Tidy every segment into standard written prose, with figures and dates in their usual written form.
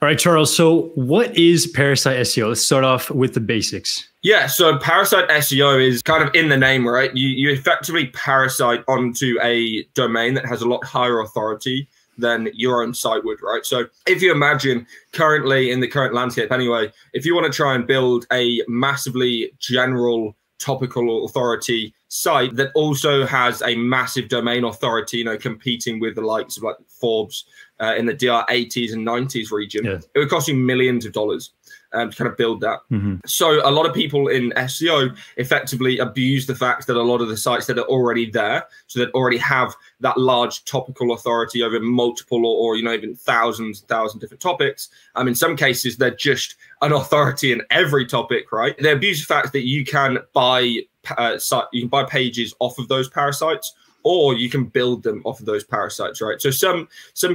All right, Charles. So what is parasite SEO? Let's start off with the basics. Yeah, so parasite SEO is kind of in the name, right? You effectively parasite onto a domain that has a lot higher authority than your own site would, right? So if you imagine currently in the current landscape anyway, if you want to try and build a massively general topical authority site that also has a massive domain authority, competing with the likes of like Forbes in the DR80s and 90s region, It would cost you millions of dollars to kind of build that. So a lot of people in SEO effectively abuse the fact that a lot of the sites that are already there, so that already have that large topical authority over multiple or even thousands different topics. In some cases, they're just an authority in every topic, right? They abuse the fact that you can buy pages off of those parasites, or you can build them off of those parasites, right? So some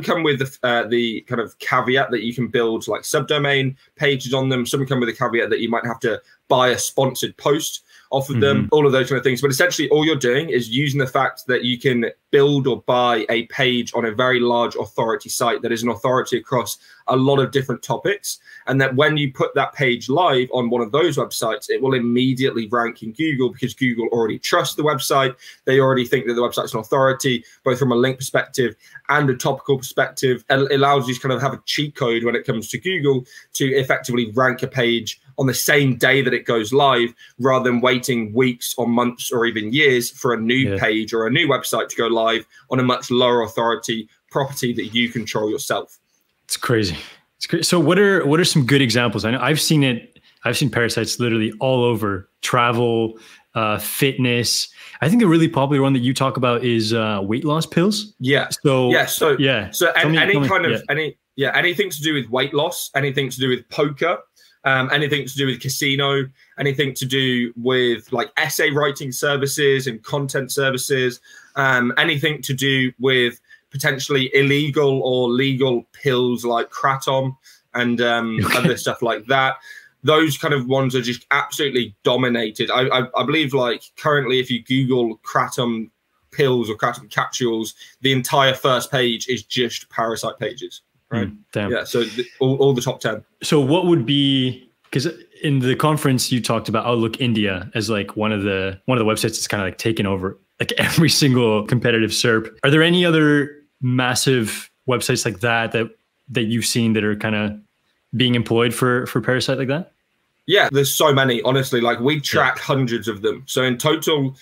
come with the kind of caveat that you can build like subdomain pages on them. Some come with a caveat that you might have to buy a sponsored post off of them, all of those kind of things. But essentially all you're doing is using the fact that you can build or buy a page on a very large authority site that is an authority across a lot of different topics. And that when you put that page live on one of those websites, it will immediately rank in Google because Google already trusts the website. They already think that the website's an authority, both from a link perspective and a topical perspective. And it allows you to kind of have a cheat code when it comes to Google to effectively rank a page on the same day that it goes live, rather than waiting weeks or months or even years for a new page or a new website to go live on a much lower authority property that you control yourself. It's crazy. It's crazy. So what are some good examples? I know I've seen parasites literally all over: travel, fitness. I think a really popular one that you talk about is weight loss pills. Yeah. So anything to do with weight loss, anything to do with poker, anything to do with casino, anything to do with like essay writing services and content services, anything to do with potentially illegal or legal pills like Kratom and other stuff like that. Those kind of ones are just absolutely dominated. I believe like currently if you Google Kratom pills or Kratom capsules, the entire first page is just parasite pages. Right. Damn. Yeah. So all the top 10. So what would be, because in the conference you talked about Outlook India as like one of the websites that's kind of like taken over like every single competitive SERP. Are there any other massive websites like that you've seen that are kind of being employed for parasite like that? Yeah, there's so many, honestly. Like we track hundreds of them. So in total,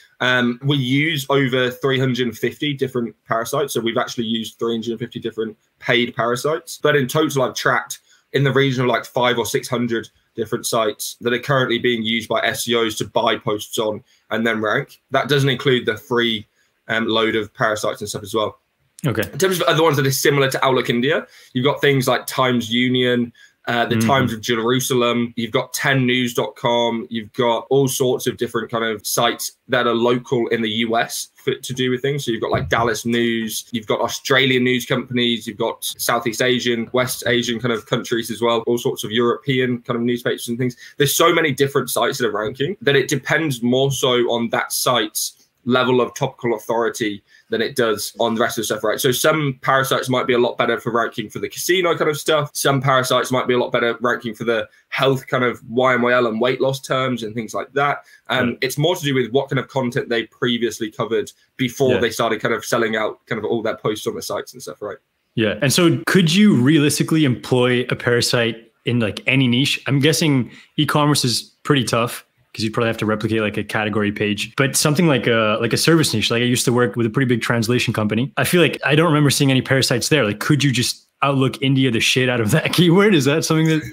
we use over 350 different parasites. So we've actually used 350 different paid parasites. But in total, I've tracked in the region of like 500 or 600 different sites that are currently being used by SEOs to buy posts on and then rank. That doesn't include the free load of parasites and stuff as well. Okay. In terms of other ones that are similar to Outlook India, you've got things like Times Union, the Times of Jerusalem, you've got 10news.com, you've got all sorts of different kind of sites that are local in the US to do with things. So you've got like Dallas News, you've got Australian news companies, you've got Southeast Asian, West Asian kind of countries as well, all sorts of European kind of newspapers and things. There's so many different sites that are ranking that it depends more so on that site's level of topical authority than it does on the rest of the stuff, right? So some parasites might be a lot better for ranking for the casino kind of stuff. Some parasites might be a lot better ranking for the health kind of YMYL and weight loss terms and things like that. It's more to do with what kind of content they previously covered before they started kind of selling out kind of all their posts on the sites and stuff, right? Yeah. And so could you realistically employ a parasite in like any niche? I'm guessing e-commerce is pretty tough, because you probably have to replicate like a category page, but something like a service niche. Like I used to work with a pretty big translation company. I feel like I don't remember seeing any parasites there. Like, could you just Outlook India the shit out of that keyword? Is that something that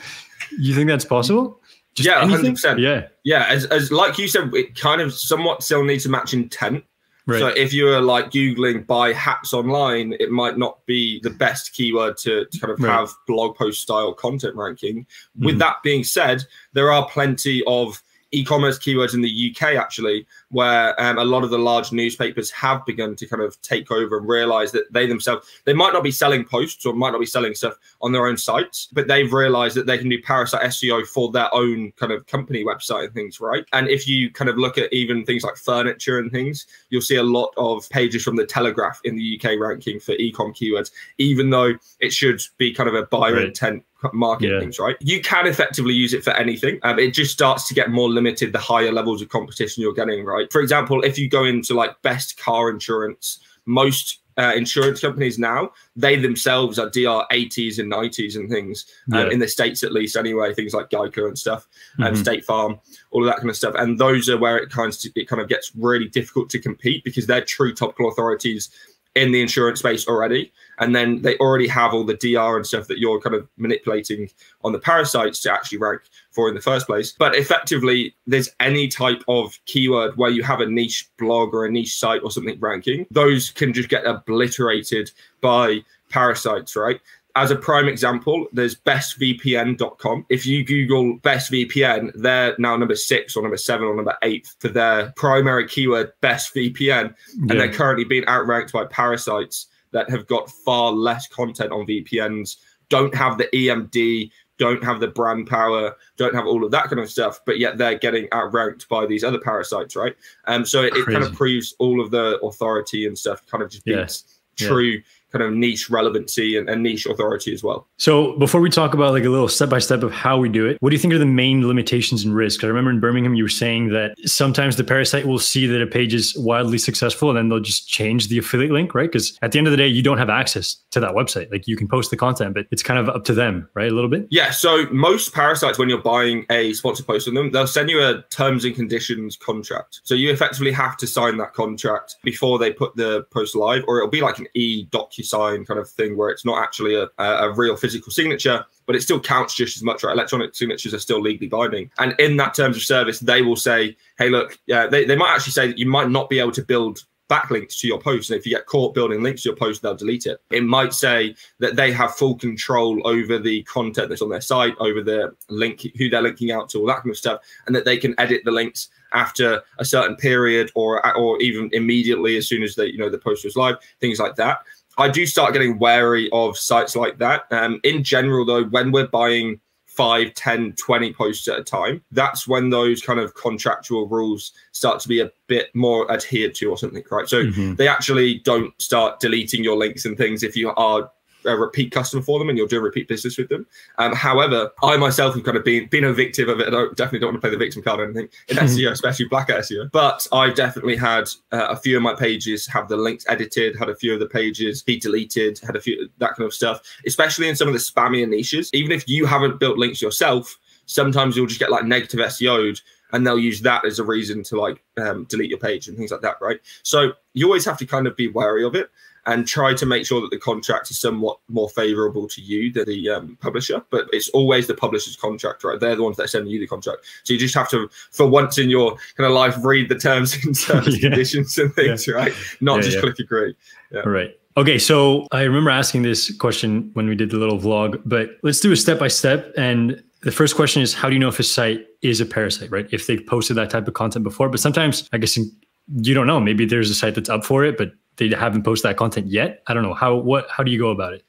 you think that's possible? Just yeah, anything? 100%. Yeah. Yeah. As like you said, it kind of somewhat still needs to match intent. Right. So if you are like Googling buy hats online, it might not be the best keyword to kind of have blog post style content ranking. With that being said, there are plenty of e-commerce keywords in the UK actually where a lot of the large newspapers have begun to kind of take over and realize that they themselves, they might not be selling posts or might not be selling stuff on their own sites, but they've realized that they can do parasite SEO for their own kind of company website and things, right? And if you kind of look at even things like furniture and things, you'll see a lot of pages from the Telegraph in the UK ranking for e-com keywords, even though it should be kind of a buyer intent market things, right? You can effectively use it for anything. It just starts to get more limited the higher levels of competition you're getting, right? For example, if you go into like best car insurance, most insurance companies now, they themselves are DR 80s and 90s and things, in the States at least anyway, things like Geico and stuff, State Farm, all of that kind of stuff. And those are where it kind of gets really difficult to compete because they're true topical authorities in the insurance space already. And then they already have all the DR and stuff that you're kind of manipulating on the parasites to actually rank for in the first place. But effectively, there's any type of keyword where you have a niche blog or a niche site or something ranking, those can just get obliterated by parasites, right? As a prime example, there's bestvpn.com. If you Google best VPN, they're now number 6 or number 7 or number 8 for their primary keyword, best VPN. And they're currently being outranked by parasites that have got far less content on VPNs, don't have the EMD, don't have the brand power, don't have all of that kind of stuff, but yet they're getting outranked by these other parasites, right? So it kind of proves all of the authority and stuff kind of just beats true kind of niche relevancy and niche authority as well. So before we talk about like a little step-by-step of how we do it, what do you think are the main limitations and risks? I remember in Birmingham, you were saying that sometimes the parasite will see that a page is wildly successful and then they'll just change the affiliate link, right? Because at the end of the day, you don't have access to that website. Like you can post the content, but it's kind of up to them, right? A little bit? Yeah. So most parasites, when you're buying a sponsored post on them, they'll send you a terms and conditions contract. So you effectively have to sign that contract before they put the post live, or it'll be like an e-DocuSign kind of thing where it's not actually a real physical signature, but it still counts just as much, right? Electronic signatures are still legally binding. And in that terms of service, they will say, hey, look, they might actually say that you might not be able to build backlinks to your post. And if you get caught building links to your post, they'll delete it. It might say that they have full control over the content that's on their site, over the link, who they're linking out to, all that kind of stuff, and that they can edit the links after a certain period or even immediately as soon as the post was live, things like that. I do start getting wary of sites like that. In general, though, when we're buying 5, 10, 20 posts at a time, that's when those kind of contractual rules start to be a bit more adhered to or something, right? So they actually don't start deleting your links and things if you are a repeat customer for them and you're doing repeat business with them. However, I myself have kind of been a victim of it. I definitely don't want to play the victim card or anything in SEO, especially black SEO. But I've definitely had a few of my pages have the links edited, had a few of the pages be deleted, had a few that kind of stuff, especially in some of the spammier niches. Even if you haven't built links yourself, sometimes you'll just get like negative SEO'd and they'll use that as a reason to like delete your page and things like that, right? So you always have to kind of be wary of it and try to make sure that the contract is somewhat more favorable to you than the publisher. But it's always the publisher's contract, right? They're the ones that are sending you the contract. So you just have to, for once in your kind of life, read the terms and conditions and things, right? Not just click agree. Right. Okay, so I remember asking this question when we did the little vlog, but let's do a step-by-step. And the first question is, how do you know if a site is a parasite, right? If they've posted that type of content before, but sometimes I guess you don't know. Maybe there's a site that's up for it, but they haven't posted that content yet. I don't know. How do you go about it?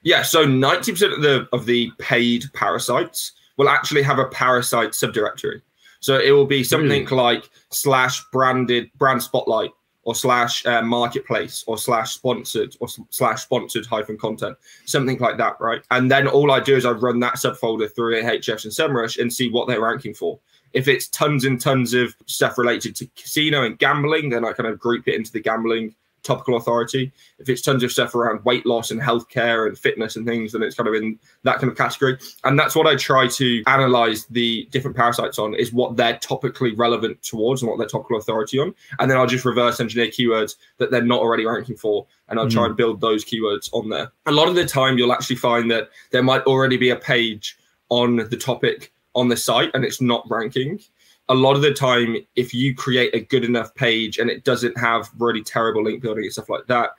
Yeah, so 90% of the paid parasites will actually have a parasite subdirectory. So it will be something like /brand spotlight or /marketplace or /sponsored or /sponsored content, something like that, right? And then all I do is I run that subfolder through Ahrefs and SEMrush and see what they're ranking for. If it's tons and tons of stuff related to casino and gambling, then I kind of group it into the gambling topical authority. If it's tons of stuff around weight loss and healthcare and fitness and things, then it's kind of in that kind of category. And that's what I try to analyze the different parasites on, is what they're topically relevant towards and what their topical authority on. And then I'll just reverse engineer keywords that they're not already ranking for. And I'll try and build those keywords on there. A lot of the time, you'll actually find that there might already be a page on the topic on the site and it's not ranking. A lot of the time, if you create a good enough page and it doesn't have really terrible link building and stuff like that,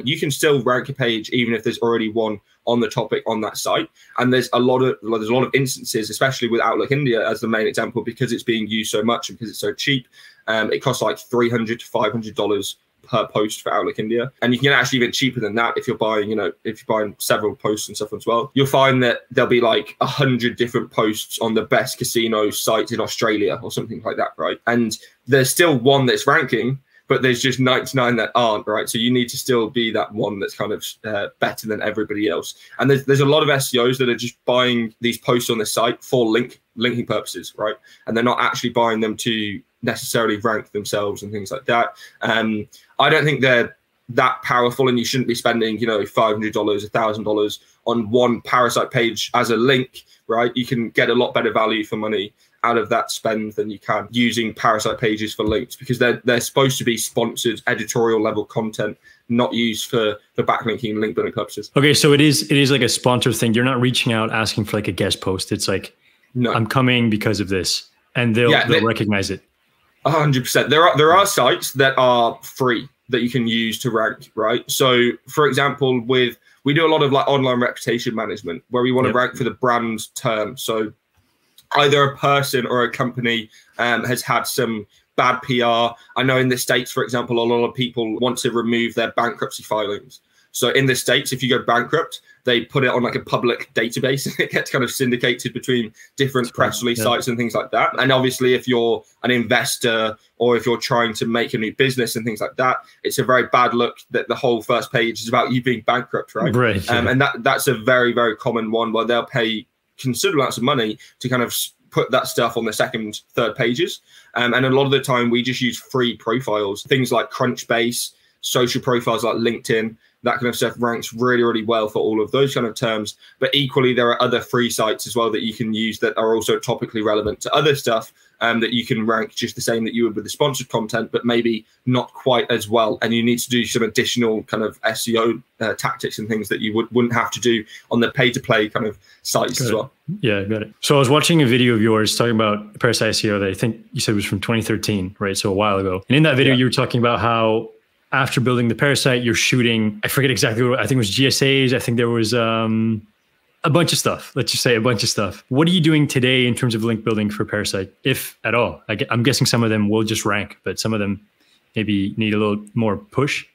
you can still rank a page even if there's already one on the topic on that site. And there's a lot of instances, especially with Outlook India as the main example, because it's being used so much and because it's so cheap. It costs like $300 to $500 per post for Outlook India, and you can get actually even cheaper than that if you're buying, if you're buying several posts and stuff as well. You'll find that there'll be like 100 different posts on the best casino sites in Australia or something like that, right? And there's still one that's ranking, but there's just 99 that aren't, right? So you need to still be that one that's kind of better than everybody else. And there's a lot of SEOs that are just buying these posts on the site for linking purposes, right? And they're not actually buying them to necessarily rank themselves and things like that. I don't think they're that powerful, and you shouldn't be spending, $500, $1,000 on one parasite page as a link, right? You can get a lot better value for money out of that spend than you can using parasite pages for links, because they're supposed to be sponsored editorial level content, not used for backlinking and link building purposes. Okay, so it is like a sponsor thing. You're not reaching out asking for like a guest post. It's like, no, I'm coming because of this, and they'll recognize it. 100%. There are sites that are free that you can use to rank, right? So, for example, we do a lot of like online reputation management where we want to rank for the brand term. So, either a person or a company has had some bad PR. I know in the States, for example, a lot of people want to remove their bankruptcy filings. So in the States, if you go bankrupt, they put it on like a public database and it gets kind of syndicated between different press release sites and things like that. And obviously, if you're an investor or if you're trying to make a new business and things like that, it's a very bad look that the whole first page is about you being bankrupt, right? Right. And that's a very, very common one where they'll pay considerable amounts of money to kind of put that stuff on the second, third pages. And a lot of the time we just use free profiles, things like Crunchbase, social profiles like LinkedIn, that kind of stuff ranks really, really well for all of those kind of terms. But equally, there are other free sites as well that you can use that are also topically relevant to other stuff that you can rank just the same that you would with the sponsored content, but maybe not quite as well. And you need to do some additional kind of SEO tactics and things that you wouldn't have to do on the pay-to-play kind of sites as well. Yeah, got it. So I was watching a video of yours talking about Parasite SEO that I think you said was from 2013, right? So a while ago. And in that video, you were talking about how after building the Parasite, you're shooting, I forget exactly what, I think it was GSAs. I think there was a bunch of stuff. Let's just say a bunch of stuff. What are you doing today in terms of link building for Parasite, if at all? I'm guessing some of them will just rank, but some of them maybe need a little more push.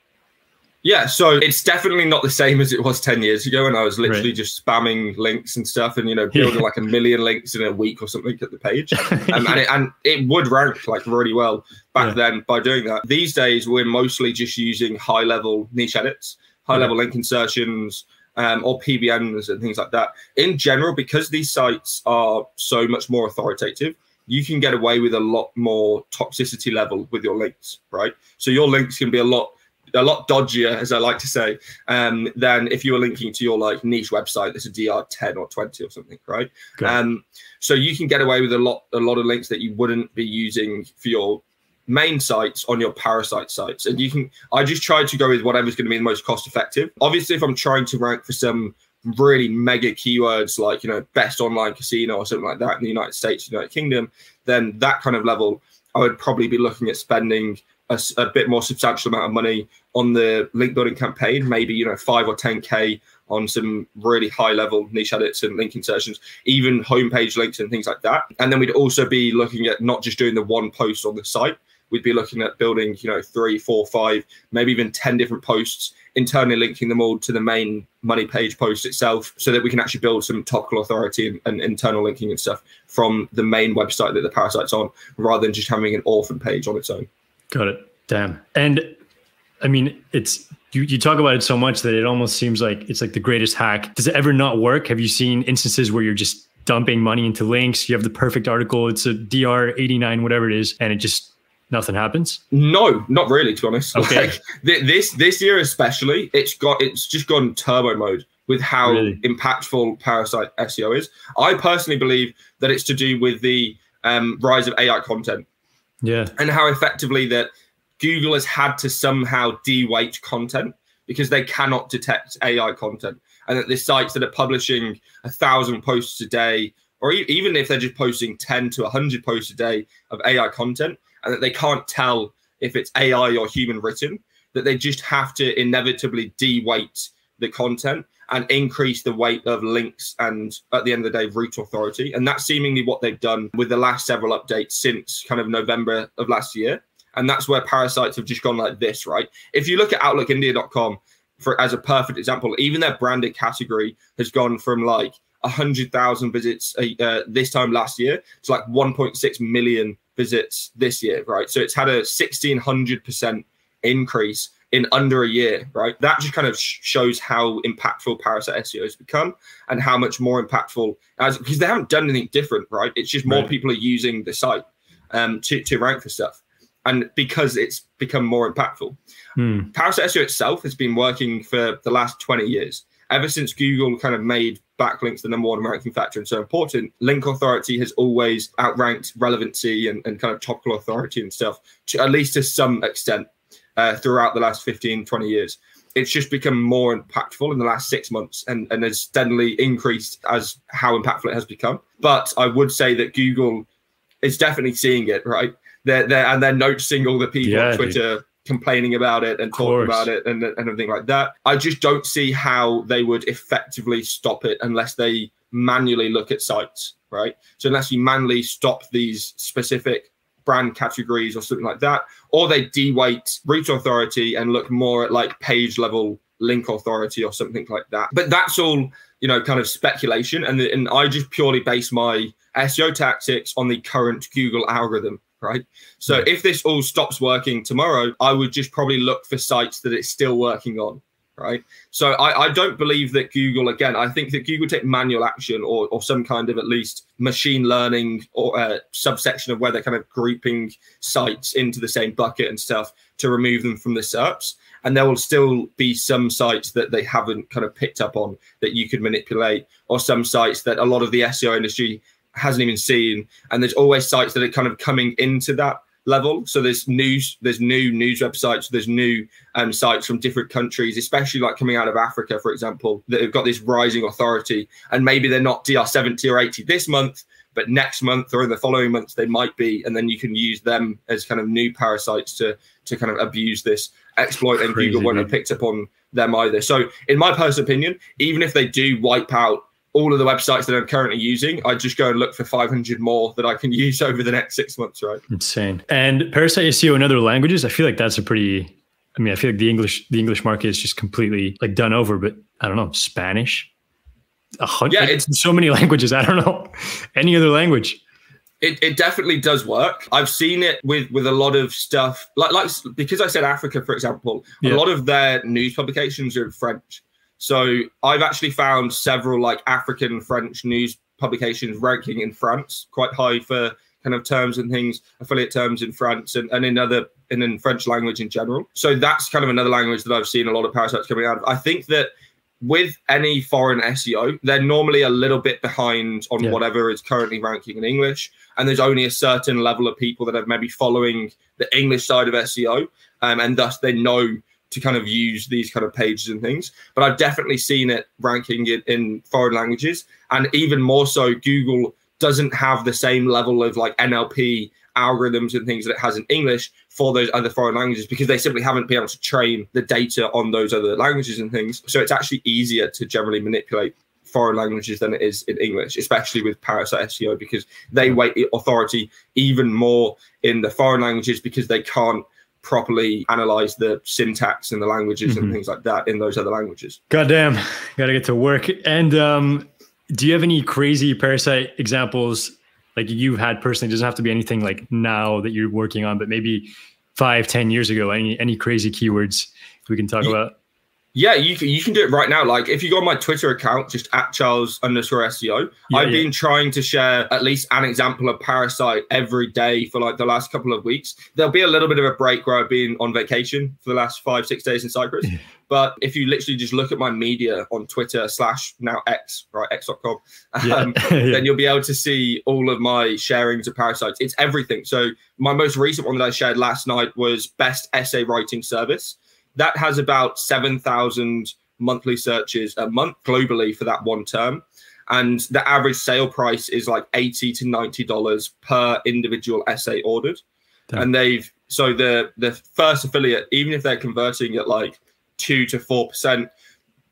Yeah, so it's definitely not the same as it was 10 years ago when I was literally just spamming links and stuff and, building like 1 million links in a week or something at the page. And it would rank like really well back then by doing that. These days, we're mostly just using high-level niche edits, high-level link insertions, or PBNs and things like that. In general, because these sites are so much more authoritative, you can get away with a lot more toxicity level with your links, right? So your links can be a lot dodgier, as I like to say, than if you were linking to your like niche website that's a DR 10 or 20 or something, right? So you can get away with a lot of links that you wouldn't be using for your main sites on your parasite sites. And I just try to go with whatever's going to be the most cost effective. Obviously, if I'm trying to rank for some really mega keywords like, best online casino or something like that in the United States, United Kingdom, then that kind of level, I would probably be looking at spending a bit more substantial amount of money on the link building campaign, maybe 5 or 10K on some really high level niche edits and link insertions, even homepage links and things like that. And then we'd also be looking at not just doing the one post on the site. We'd be looking at building 3, 4, 5, maybe even 10 different posts, internally linking them all to the main money page post itself, so that we can actually build some topical authority and internal linking and stuff from the main website that the parasite's on, rather than just having an orphan page on its own. Got it. Damn. And I mean, it's you talk about it so much that it almost seems like it's like the greatest hack. Does it ever not work? Have you seen instances where you're just dumping money into links? You have the perfect article. It's a DR 89, whatever it is, and it just nothing happens? No, not really, to be honest. Okay. Like, this year especially, it's just gone turbo mode with how impactful Parasite SEO is. I personally believe that it's to do with the rise of AI content. Yeah. And how effectively that Google has had to somehow de-weight content because they cannot detect AI content. And that the sites that are publishing 1,000 posts a day, or even if they're just posting 10 to 100 posts a day of AI content, and that they can't tell if it's AI or human written, that they just have to inevitably de-weight the content and increase the weight of links and, at the end of the day, root authority. And that's seemingly what they've done with the last several updates since kind of November of last year. And that's where parasites have just gone like this, right? If you look at outlookindia.com as a perfect example, even their branded category has gone from like 100,000 visits this time last year to like 1.6 million visits this year, right? So it's had a 1,600% increase in under a year, right? That just kind of shows how impactful Parasite SEO has become and how much more impactful, because they haven't done anything different, right? It's just more people are using the site to rank for stuff. And because it's become more impactful. Parasite SEO itself has been working for the last 20 years. Ever since Google kind of made backlinks the #1 ranking factor and so important, link authority has always outranked relevancy and kind of topical authority and stuff, at least to some extent. Throughout the last 15, 20 years. It's just become more impactful in the last 6 months and has steadily increased as how impactful it has become. But I would say that Google is definitely seeing it, right? They're noticing all the people on Twitter complaining about it and talking about it and everything like that. I just don't see how they would effectively stop it unless they manually look at sites, right? So unless you manually stop these specific brand categories or something like that, or they de-weight root authority and look more at like page level link authority or something like that. But that's all, you know, kind of speculation. And I just purely base my SEO tactics on the current Google algorithm, right? So if this all stops working tomorrow, I would just probably look for sites that it's still working on. Right. So I don't believe that Google, again, I think that Google take manual action or some kind of at least machine learning or subsection of where they're kind of grouping sites into the same bucket and stuff to remove them from the SERPs. And there will still be some sites that they haven't kind of picked up on that you could manipulate, or some sites that a lot of the SEO industry hasn't even seen. And there's always sites that are kind of coming into that level. So there's new news websites, there's new sites from different countries, especially like coming out of Africa, for example, that have got this rising authority, and maybe they're not DR 70 or 80 this month, but next month or in the following months they might be, and then you can use them as kind of new parasites to kind of abuse this exploit, and Google won't have picked up on them either. So in my personal opinion, even if they do wipe out all of the websites that I'm currently using, I just go and look for 500 more that I can use over the next 6 months, right? Insane. And Parasite SEO in other languages, I feel like that's a pretty, I mean, I feel like the English market is just completely like done over, but I don't know, Spanish? 100? Yeah, it's so many languages. I don't know. Any other language. It definitely does work. I've seen it with a lot of stuff, like because I said Africa, for example, a lot of their news publications are in French. So I've actually found several like African French news publications ranking in France quite high for kind of terms and things, affiliate terms in France and in French language in general. So that's kind of another language that I've seen a lot of parasites coming out of. I think that with any foreign SEO, they're normally a little bit behind on whatever is currently ranking in English. And there's only a certain level of people that are maybe following the English side of SEO. And thus they know to kind of use these kind of pages and things. But I've definitely seen it ranking it in foreign languages. And even more so, Google doesn't have the same level of like NLP algorithms and things that it has in English for those other foreign languages, because they simply haven't been able to train the data on those other languages and things. So it's actually easier to generally manipulate foreign languages than it is in English, especially with Parasite SEO, because they weight authority even more in the foreign languages because they can't properly analyze the syntax and the languages and things like that in those other languages. Goddamn, gotta get to work. And do you have any crazy Parasite examples like you've had personally? It doesn't have to be anything like now that you're working on, but maybe 5-10 years ago, any crazy keywords we can talk about? Yeah, you can do it right now. Like if you go on my Twitter account, just @Charles_SEO, I've been trying to share at least an example of Parasite every day for like the last couple of weeks. There'll be a little bit of a break where I've been on vacation for the last 5-6 days in Cyprus. But if you literally just look at my media on Twitter / now X, right, x.com, then you'll be able to see all of my sharings of Parasites. It's everything. So my most recent one that I shared last night was best essay writing service. That has about 7,000 monthly searches a month globally for that one term. And the average sale price is like $80 to $90 per individual essay ordered. Damn. And so the first affiliate, even if they're converting at like 2 to 4%,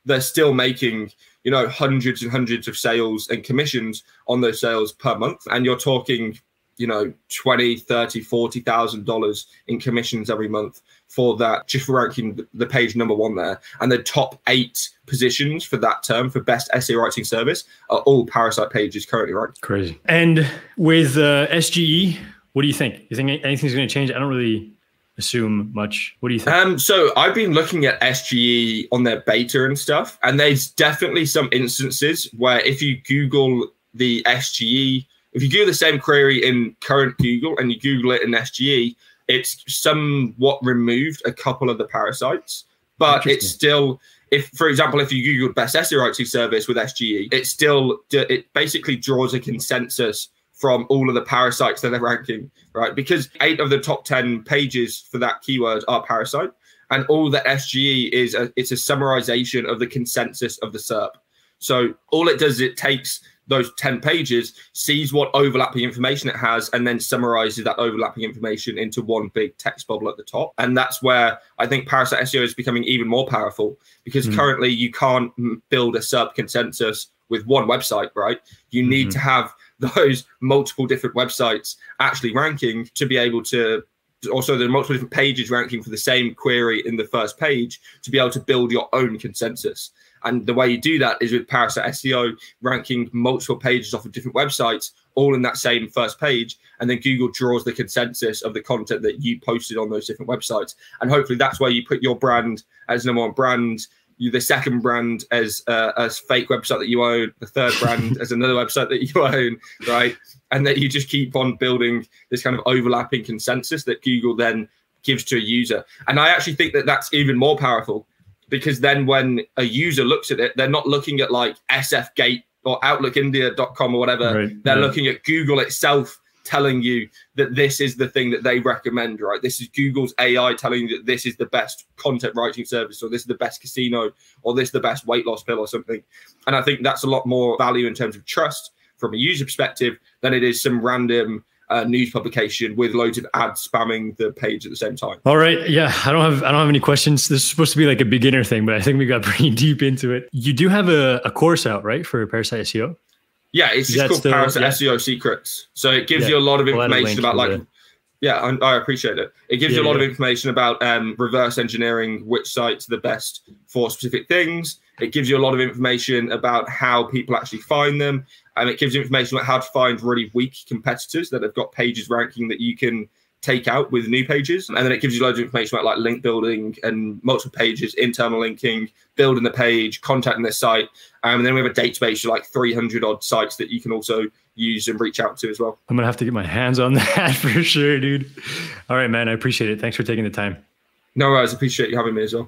they're still making, you know, hundreds and hundreds of sales and commissions on those sales per month. And you're talking, you know, $20,000, $30,000, $40,000 in commissions every month for that, just for ranking the page number 1 there. And the top 8 positions for that term for best SEO writing service are all Parasite pages currently ranked. Crazy. And with SGE, what do you think? You think anything's going to change? I don't really assume much. What do you think? So I've been looking at SGE on their beta and stuff, and there's definitely some instances where if you Google the SGE, if you Google the same query in current Google and you Google it in SGE, it's somewhat removed a couple of the parasites, but it's still, if, for example, if you Google best SEO writing service with SGE, it basically draws a consensus from all of the parasites that they're ranking, right? Because 8 of the top 10 pages for that keyword are parasite, and all that SGE is, it's a summarization of the consensus of the SERP. So all it does is it takes those 10 pages, sees what overlapping information it has, and then summarizes that overlapping information into one big text bubble at the top. And that's where I think Parasite SEO is becoming even more powerful, because currently you can't build a SERP consensus with one website, right? You need to have those multiple different websites actually ranking to be able to, also the multiple different pages ranking for the same query in the first page, to be able to build your own consensus. And the way you do that is with Parasite SEO, ranking multiple pages off of different websites, all in that same first page. And then Google draws the consensus of the content that you posted on those different websites. And hopefully that's where you put your brand as number 1 brand, the second brand as a fake website that you own, the third brand as another website that you own, right? And that you just keep on building this kind of overlapping consensus that Google then gives to a user. And I actually think that that's even more powerful, because then when a user looks at it, they're not looking at like SFGate or outlookindia.com or whatever. Right. They're looking at Google itself telling you that this is the thing that they recommend, right? This is Google's AI telling you that this is the best content writing service, or this is the best casino, or this is the best weight loss pill or something. And I think that's a lot more value in terms of trust from a user perspective than it is some random news publication with loads of ads spamming the page at the same time. All right. Yeah, I don't have any questions. This is supposed to be like a beginner thing, but I think we got pretty deep into it. You do have a course out, right, for Parasite SEO? Yeah, it's just called Parasite SEO Secrets. So it gives you a lot of information about like, I appreciate it. It gives you a lot of information about reverse engineering which sites are the best for specific things. It gives you a lot of information about how people actually find them. And it gives you information about how to find really weak competitors that have got pages ranking that you can take out with new pages. And then it gives you loads of information about like link building and multiple pages, internal linking, building the page, contacting their site. And then we have a database of like 300 odd sites that you can also use and reach out to as well. I'm going to have to get my hands on that for sure, dude. All right, man. I appreciate it. Thanks for taking the time. No worries. I appreciate you having me as well.